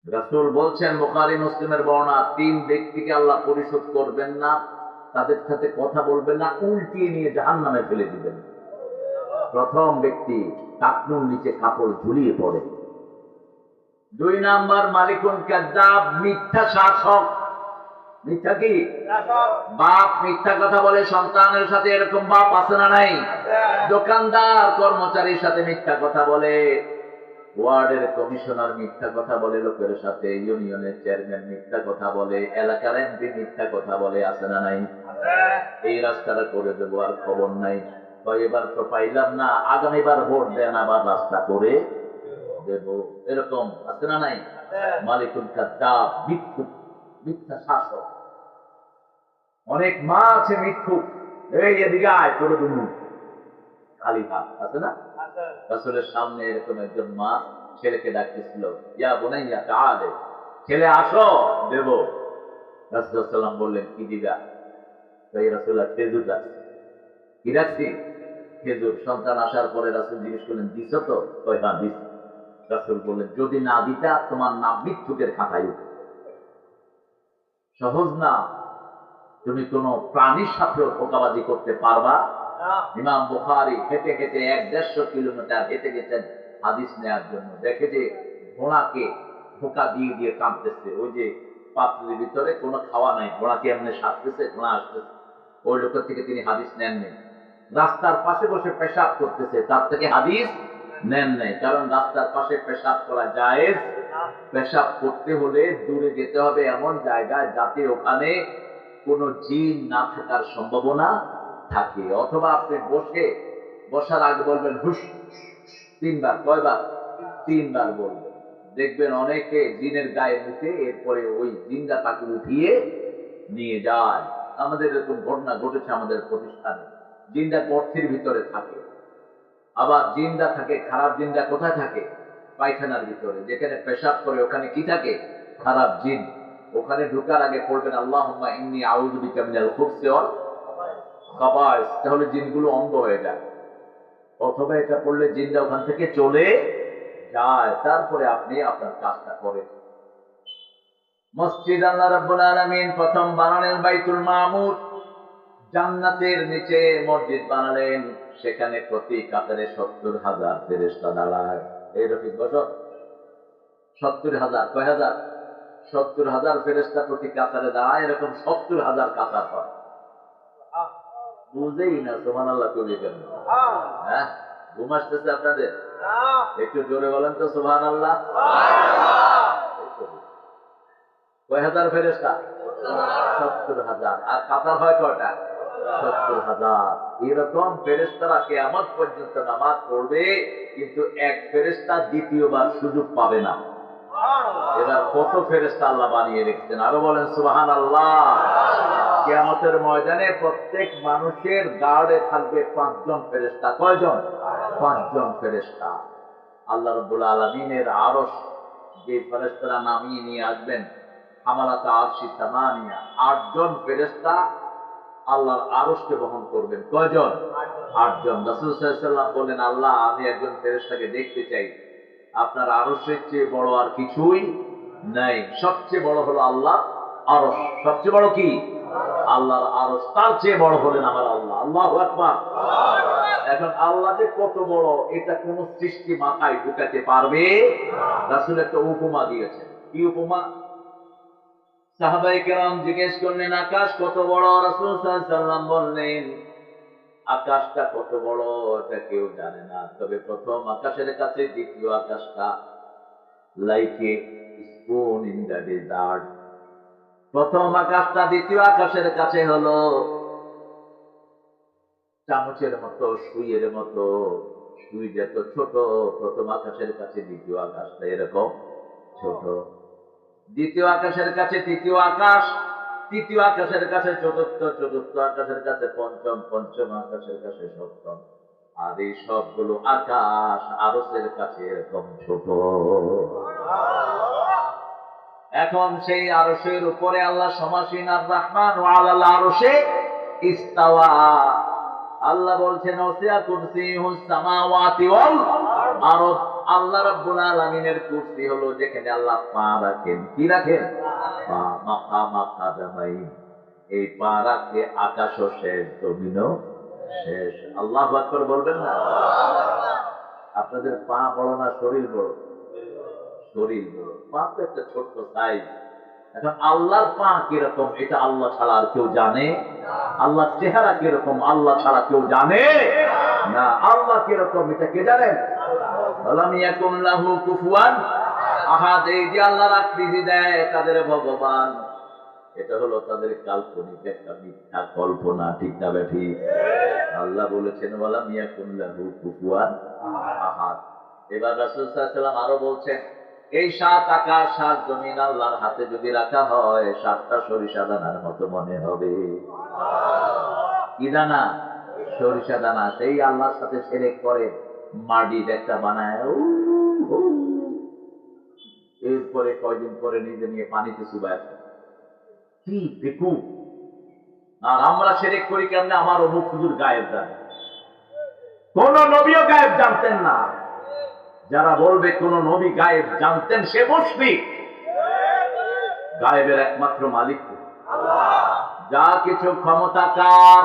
রাসূল বলছেন, বুখারী মুসলিমের বর্ণনা, তিন ব্যক্তিকে আল্লাহ পরিশোধ করবেন না, তাদের সাথে কথা বলবেন না, উল্টিয়ে নিয়ে জাহান্নামে ফেলে দিবেন। প্রথম ব্যক্তি টাকনুর নিচে কাপড় ঝুলিয়ে পড়ে। দুই নাম্বার মালিকুন কাযযাব, মিথ্যা শাসক। মিথ্যা কি? বাপ মিথ্যা কথা বলে সন্তানের সাথে, এরকম বাপ আছে না নাই? দোকানদার কর্মচারীর সাথে মিথ্যা কথা বলে, ওয়ার্ডের কমিশনার মিথ্যা কথা বলে লোকের সাথে, ইউনিয়নের চেয়ারম্যান মিথ্যা কথা বলে, এলাকার এমপি মিথ্যা কথা বলে, আছে না নাই? এই রাস্তাটা করে দেবো, আর খবর নাই, এবার তো পাইলাম না, আগামীবার ভোট দেন, আবার রাস্তা করে দেব, এরকম আছে না নাই? মালিকুল কাযযাব, মিথ্যুক, মিথ্যা শাসক। অনেক মা আছে মিথ্যুক, এই এদিকে আয় করে দেবো, খালি হাত, আছে না? রাসূলের সামনে এরকম একজন মা ছেলেকে ডাকতেছিল, ইয়া বুনাইয়া তাআলে, ছেলে আসো, দেব। রাসূল সাল্লাল্লাহু আলাইহি ওয়াসাল্লাম বললেন, কি দিবা? তাই রাসূলুল্লাহ খেজুর রাখছি। কি রাখছি? খেজুর। সন্তান আসার পরে রাসূল জিজ্ঞেস করলেন, দিছো তো? কয় হ্যাঁ দিছি। রাসূল বললেন, যদি না দিতা তোমার নাম মৃত্যুকের খাতায় উঠে। সহজ না। তুমি কোন প্রাণীর সাথেও ধোঁকাবাজি করতে পারবা? ইমাম বুখারী হেঁটে হেঁটে ১-১৫০ কিলোমিটার হেঁটে গেছেন হাদিস নেওয়ার জন্য। দেখে যে ঘোড়াকে ধোঁকা দিয়ে দিয়ে টানতেছে, ওই যে পাত্রের ভিতরে কোনো খাওয়া নাই, ঘোড়াকে এমনি সাজতেছে, ঘোড়া আসতেছে, ওই লোকের থেকে তিনি হাদিস নেননি। রাস্তার পাশে বসে পেশাব করতেছে, তার থেকে হাদিস নেন নাই, কারণ রাস্তার পাশে পেশাব করা জায়েজ। পেশাব করতে হলে দূরে যেতে হবে এমন জায়গায় যাতে ওখানে কোনো জিন না থাকার সম্ভাবনা থাকে, অথবা আপনি বসার আগে বলবেন হুশ, ৩ বার। কয়বার? ৩ বার বলবেন। দেখবেন অনেকে জিনের গায়ে মুখে, এরপরে ওই জিনটা তাকে উঠিয়ে নিয়ে যায়। আমাদের এরকম ঘটনা ঘটেছে আমাদের প্রতিষ্ঠানে। জিনটা গর্তের ভিতরে থাকে, আবার জিনটা থাকে, খারাপ জিনটা কোথায় থাকে? পায়খানার ভিতরে। যেখানে পেশাব করে ওখানে কি থাকে? খারাপ জিন। ওখানে ঢুকার আগে পড়বেন, আল্লাহুম্মা ইন্নী আউযু বিকা মিনাল খুবসি ওয়াল খাবায়েস, তাহলে জিনগুলো অন্ধ হয়ে যায়। অথবা এটা পড়লে জিনটা ওখান থেকে চলে যায়, তারপরে আপনি আপনার কাজটা করেন। মসজিদ আল্লাহ রাব্বুল আলামিন প্রথম বানালেন বাইতুল মামুর, জান্নাতের নিচে মসজিদ বানালেন, সেখানে প্রতি কাতারে ৭০,০০০ ফেরেশতা দাঁড়ায়। এই রফিক বসত ৭০,০০০, কয় হাজার? ৭০,০০০ ফেরেশতা প্রতি কাতারে দাঁড়ায়, এরকম ৭০,০০০ কাতার হয়। বুঝেই না সুবহানাল্লাহ কবি কেন? হ্যাঁ, ঘুম আসতেছে আপনাদের? একটু জোরে বলেন তো সুবহানাল্লাহ। কয় হাজার ফেরেশতা? ৭০,০০০। আর কাতার হয় কয়টা? ৭০,০০০। এরকম ফেরেশতারা কিয়ামত পর্যন্ত নামাজ পড়বে, কিন্তু এক ফেরেশতা দ্বিতীয়বার সুযোগ পাবে না। এবার কত ফেরেশতা আল্লাহ বানিয়ে রেখেছেন, আরো বলেন সুবহানাল্লাহ। কিয়ামতের ময়দানে প্রত্যেক মানুষের গার্ডে থাকবে ৫ জন ফেরেশতা। কয়জন? ৫ জন ফেরেশতা। আল্লাহ রাব্বুল আলামিনের আরশ যে ফেরেশতারা নামিয়ে নিয়ে আসবেন, হামালাত আরশি সামানিয়া, ৮ জন ফেরেশতা আল্লাহর আরশকে বহন করবেন। কয়জন? ৮ জন। রাসূল সাল্লাল্লাহু আলাইহি ওয়াসাল্লাম বলেন, আল্লাহ, আমি একজন ফেরেশতাকে দেখতে চাই। আপনার আরশের চেয়ে বড় আর কিছুই নাই। সবচেয়ে বড় হলো আল্লাহ আরশ। সবচেয়ে বড় কি? আল্লাহর আরশ। তার চেয়ে বড় হলেন আমার আল্লাহ। আল্লাহু আকবার। এখন আল্লাহ যে কত বড়, এটা কোন সৃষ্টি মাথায় ঢুকাতে পারবে? রাসূল একটা উপমা দিয়েছেন। কি উপমা? সাহাবায়ে কেরাম জিজ্ঞেস করলেন, আকাশ কত বড়? রাসূল সাল্লাল্লাহু আলাইহি ওয়াসাল্লাম বললেন, আকাশটা কত বড় এটা কেউ জানে না, তবে প্রথম আকাশের কাছে দ্বিতীয় আকাশটা like a spoon in the desert. প্রথম আকাশটা দ্বিতীয় আকাশের কাছে হলো চামচের মতো, সুইয়ের মতো। সুই যত ছোট, প্রথম আকাশের কাছে দ্বিতীয় আকাশটা এরকম ছোট। দ্বিতীয় আকাশের কাছে তৃতীয় আকাশ, তৃতীয় আকাশের কাছে চতুর্থ, চতুর্থ আকাশের কাছে পঞ্চম, পঞ্চম আকাশের কাছে সপ্তম। আর এই সবগুলো আকাশ আরশের কাছে এরকম ছোট। এখন সেই আরশের উপরে আল্লাহ সমাসীন, আর রহমান ওয়া আলাল আরশে ইস্তাওয়া। আল্লাহ বলছেন, ওসিয়া কুরসিয়ুস সামাওয়াতি ওয়াল আরদ, আল্লাহ রাব্বুল আলামিনের কুরসি হলো যেখানে আল্লাহ পা রাখেন। কি রাখেন? পা। মাকামা কাদামাইন, এই পা রাখতে আকাশও শেষ, জমিনও শেষ। আল্লাহু আকবার বলবেন না? আপনাদের পা বড় না শরীর বড়? শরীর বড়, পা তো একটা ছোট্ট সাইজ। এখন আল্লাহর পা কিরকম এটা আল্লাহ ছাড়া আর কেউ জানে? আল্লাহর চেহারা কিরকম আল্লাহ ছাড়া কেউ জানে না। আল্লাহ কিরকম এটা কে জানেন? ওয়ালাম ইয়াকুন লাহু কুফুয়ান আহাদ। এই যে আল্লাহর আকৃতি দেয় তাদের ভগবান, এটা হলো তাদের কাল্পনিক একটা মিথ্যা কল্পনা। ঠিক না বেঠি? আল্লাহ বলেছেন ওয়ালাম ইয়াকুন লাহু কুফুয়ান আহাদ। এবার রাসূল সাল্লাল্লাহু আলাইহি ওয়াসাল্লাম আরো বলছেন, এই 7 আকাশ 7 জমিন আল্লাহর হাতে যদি রাখা হয় 7টা সরিষা দানার মতো মনে হবে। কি দানা? সরিষা দানা। সেই আল্লাহর সাথে শিরক করে মাটির একটা বানায়, এরপরে কয়দিন পরে নিজে নিয়ে পানিতে চুবায়। কি বেকুব! আর আমরা শিরক করি কেমনে? আমার অমুক হুজুর গায়েব জানে। কোন নবীও গায়েব জানতেন না। যারা বলবে কোন নবী গায়েব জানতেন সে মুশরিক। গায়েবের একমাত্র মালিক যা কিছু ক্ষমতা কার?